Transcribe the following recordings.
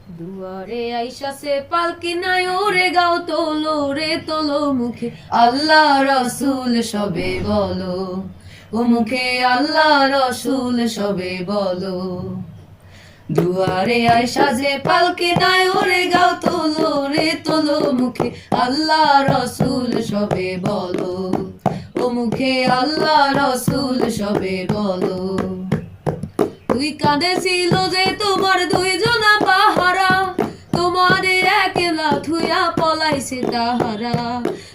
দুয়ারে আইসাছে পালকি নাই ওরে গাও তোলো রে তোলো মুখে আল্লাহ রসুল সবে বলো, ও মুখে আল্লাহ রসুল সবে বলো। দুয়ারে আইসা যে পালকি নাই ওরে গাও তোলো রে তোলো মুখে আল্লাহ রসুল সবে বলো, ও মুখে আল্লাহ রসুল সবে বলো। তুই কাঁদেছিল যে তোমার দুইজনা পাহারা, তোমারে একলা থুইয়া পলাইছে তাহারা।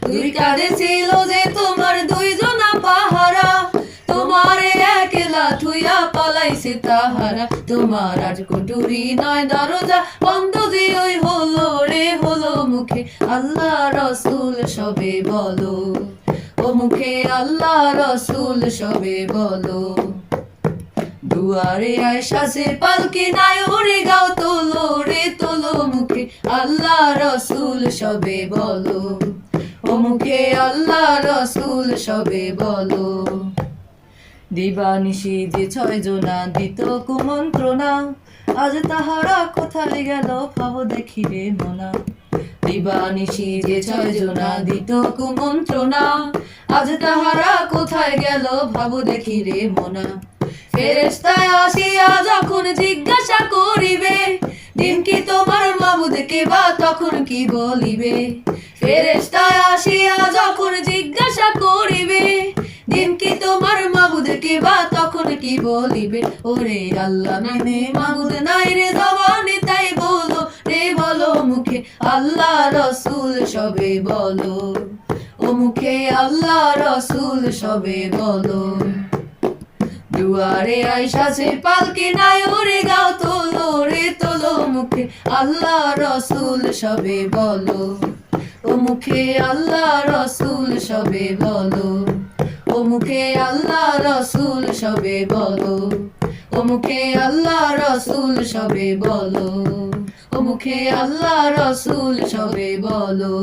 তুই কাঁদেছিল যে তোমার দুইজনা পাহারা, তোমারে একলা থুইয়া পলাইছে তাহারা। তোমার আজ কুটুরি নয় দরজা বন্ধ যে ওই হলো রে হলো, মুখে আল্লাহ রসুল সবে বলো, ও মুখে আল্লাহ রসুল সবে বলো। দুয়ারে আয়সা সে পালকি নাই ওরে গাও তোলো রে তোলো, মুখে আল্লাহ রসুল সবে বলো, ও মুখে আল্লাহ রসুল সবে বলো। দিবানিশি যে 6 জনা দিত কুমন্ত্রণা, আজ তাহারা কোথায় গেল ভাবো দেখি রে মনা। দিবানিশি যে 6 জনা দিত কুমন্ত্রণা, আজ তাহারা কোথায় গেল ভাবো দেখি রে মনা। ফেরেশতায় আসিয়া যখন জিজ্ঞাসা করিবে, দিন কি তোমার মাবুদকে বা তখন কি বলিবে। ফেরেশতায় আসিয়া যখন জিজ্ঞাসা করিবে, দিন কি তোমার মাবুদকে বা তখন কি বলিবে। ওরে আল্লাহ নামে মাবুদ নাই রে জবানে তাই বলো রে বলো, মুখে আল্লাহ রসুল সবে বলো, ও মুখে আল্লাহ রসুল সবে বলো। দুয়ারে আইসা সে পালকি নাই ওরে গাও তোলো রে তোলো, মুখে আল্লাহ রসুল সবে বলো, ও মুখে আল্লাহ রসুল সবে বলো, ও মুখে আল্লাহ রসুল সবে বলো, ও মুখে আল্লাহ রসুল সবে বলো, ও মুখে আল্লাহ রসুল সবে বলো।